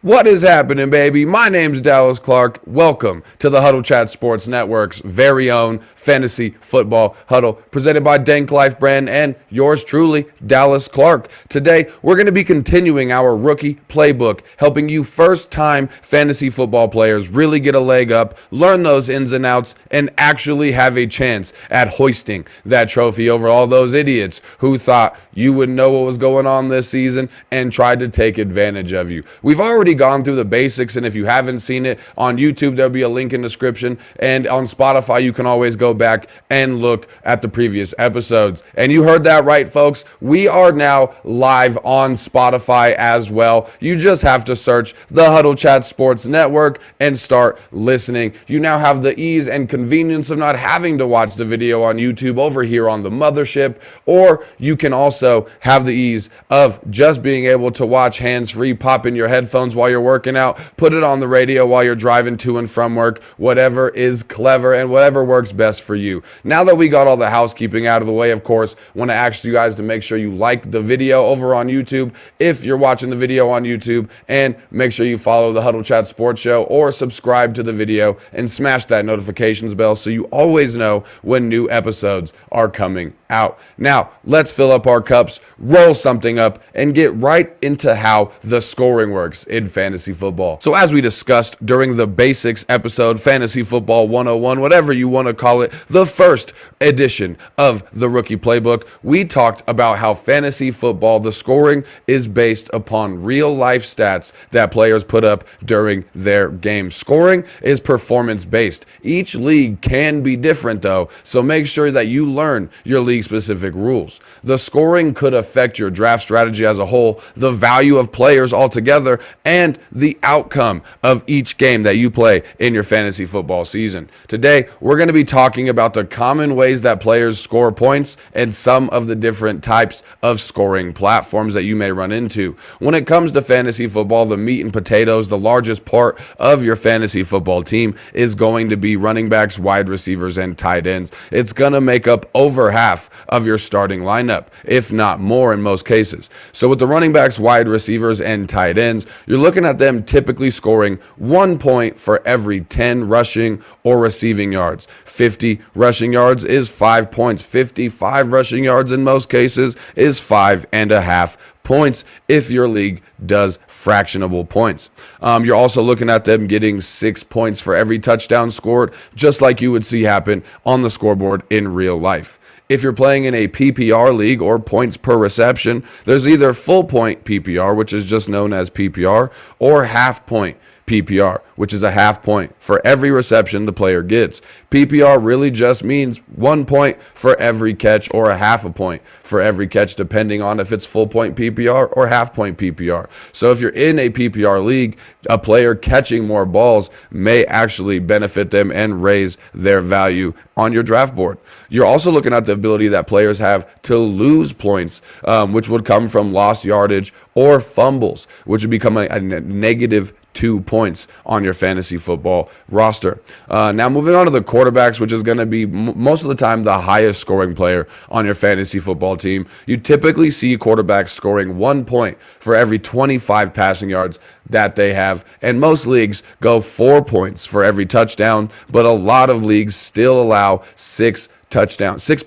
What is happening, baby? My name's Dallas Clark. Welcome to the Huddle Chat Sports Network's very own fantasy football huddle, presented by Dank Life Brand and yours truly, Dallas Clark. Today, we're going to be continuing our rookie playbook, helping you first-time fantasy football players really get a leg up, learn those ins and outs, and actually have a chance at hoisting that trophy over all those idiots who thought you would know what was going on this season and tried to take advantage of you. We've already gone through the basics, and if you haven't seen it on YouTube, there'll be a link in the description, and on Spotify you can always go back and look at the previous episodes. And you heard that right, folks. We are now live on Spotify as well. You just have to search the Huddle Chat Sports Network and start listening. You now have the ease and convenience of not having to watch the video on YouTube over here on the mothership, or you can also have the ease of just being able to watch hands-free, pop in your headphones while you're working out, put it on the radio while you're driving to and from work, whatever is clever and whatever works best for you. Now that we got all the housekeeping out of the way, of course, want to ask you guys to make sure you like the video over on YouTube if you're watching the video on YouTube, and make sure you follow the Huddle Chat Sports Show or subscribe to the video and smash that notifications bell so you always know when new episodes are coming out. Now, let's fill up our cups, roll something up, and get right into how the scoring works in fantasy football. So as we discussed during the basics episode, Fantasy Football 101, whatever you want to call it, the first edition of the rookie playbook, we talked about how fantasy football, the scoring is based upon real life stats that players put up during their game. Scoring is performance based. Each league can be different though, so make sure that you learn your league specific rules. The scoring could affect your draft strategy as a whole, the value of players altogether, and the outcome of each game that you play in your fantasy football season. Today, we're going to be talking about the common ways that players score points and some of the different types of scoring platforms that you may run into. When it comes to fantasy football, the meat and potatoes, the largest part of your fantasy football team is going to be running backs, wide receivers, and tight ends. It's going to make up over half of your starting lineup, if not more in most cases. So with the running backs, wide receivers, and tight ends, you're looking at them typically scoring 1 point for every 10 rushing or receiving yards. 50 rushing yards is 5 points. 55 rushing yards in most cases is 5.5 points if your league does fractionable points. You're also looking at them getting 6 points for every touchdown scored, just like you would see happen on the scoreboard in real life. If you're playing in a PPR league, or points per reception, there's either full point PPR, which is just known as PPR, or half point PPR, which is a half point for every reception the player gets. PPR really just means 1 point for every catch, or a half a point for every catch, depending on if it's full point PPR or half point PPR. So if you're in a PPR league, a player catching more balls may actually benefit them and raise their value on your draft board. You're also looking at the ability that players have to lose points, which would come from lost yardage or fumbles, which would become a negative 2 points on your fantasy football roster. Now moving on to the quarterbacks, which is going to be most of the time the highest scoring player on your fantasy football team. You typically see quarterbacks scoring 1 point for every 25 passing yards that they have, and most leagues go 4 points for every touchdown, but a lot of leagues still allow 6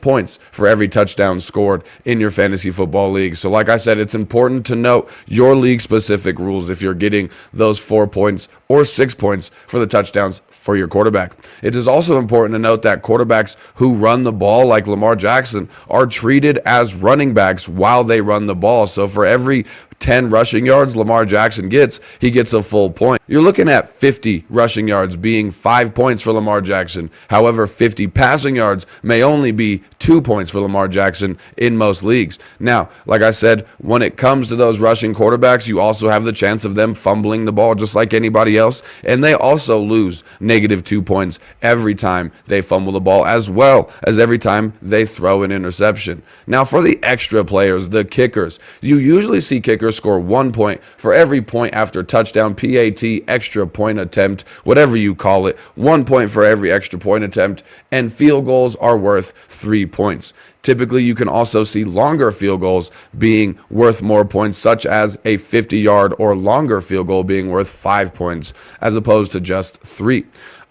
points for every touchdown scored in your fantasy football league. So like I said, it's important to note your league specific rules if you're getting those 4 points or 6 points for the touchdowns for your quarterback. It is also important to note that quarterbacks who run the ball, like Lamar Jackson, are treated as running backs while they run the ball. So for every 10 rushing yards Lamar Jackson gets, he gets a full point. You're looking at 50 rushing yards being 5 points for Lamar Jackson. However, 50 passing yards may only be 2 points for Lamar Jackson in most leagues. Now, like I said, when it comes to those rushing quarterbacks, you also have the chance of them fumbling the ball just like anybody else, and they also lose negative 2 points every time they fumble the ball, as well as every time they throw an interception. Now, for the extra players, the kickers, you usually see kickers score 1 point for every point after touchdown, PAT, extra point attempt, whatever you call it, 1 point for every extra point attempt, and field goals are worth 3 points. Typically, you can also see longer field goals being worth more points, such as a 50-yard or longer field goal being worth 5 points as opposed to just 3.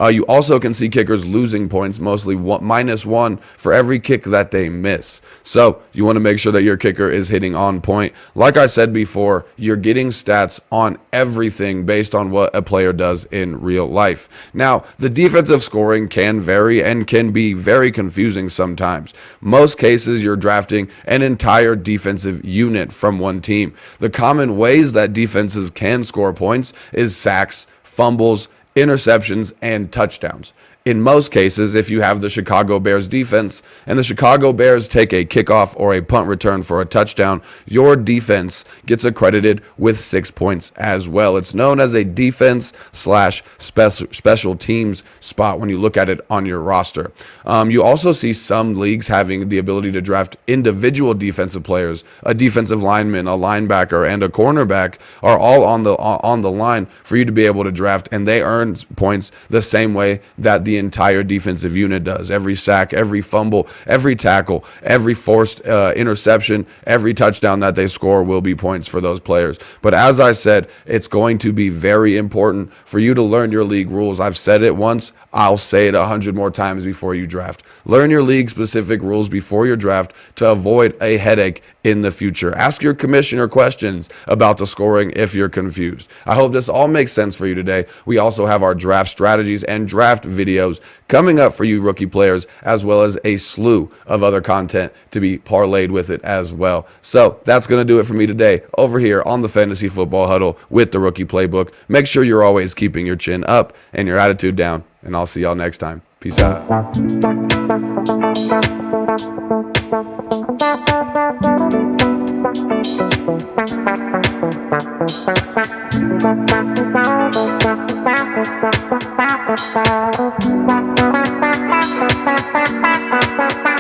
You also can see kickers losing points, mostly -1 for every kick that they miss. So you want to make sure that your kicker is hitting on point. Like I said before, you're getting stats on everything based on what a player does in real life. Now, the defensive scoring can vary and can be very confusing sometimes. Most cases, you're drafting an entire defensive unit from one team. The common ways that defenses can score points is sacks, fumbles, interceptions, and touchdowns. In most cases, if you have the Chicago Bears defense and the Chicago Bears take a kickoff or a punt return for a touchdown, your defense gets accredited with 6 points as well. It's known as a defense/special teams spot when you look at it on your roster. You also see some leagues having the ability to draft individual defensive players. A defensive lineman, a linebacker, and a cornerback are all on the line for you to be able to draft, and they earn points the same way that the entire defensive unit does. Every sack, every fumble, every tackle, every forced interception, every touchdown that they score will be points for those players. But as I said, it's going to be very important for you to learn your league rules. I've said it once, I'll say it 100 more times before you draft. Learn your league specific rules before your draft to avoid a headache in the future. Ask your commissioner questions about the scoring if you're confused. I hope this all makes sense for you today. We also have our draft strategies and draft videos coming up for you rookie players, as well as a slew of other content to be parlayed with it as well. So that's going to do it for me today over here on the Fantasy Football Huddle with the Rookie Playbook. Make sure you're always keeping your chin up and your attitude down, and I'll see y'all next time. Peace out. Thank you.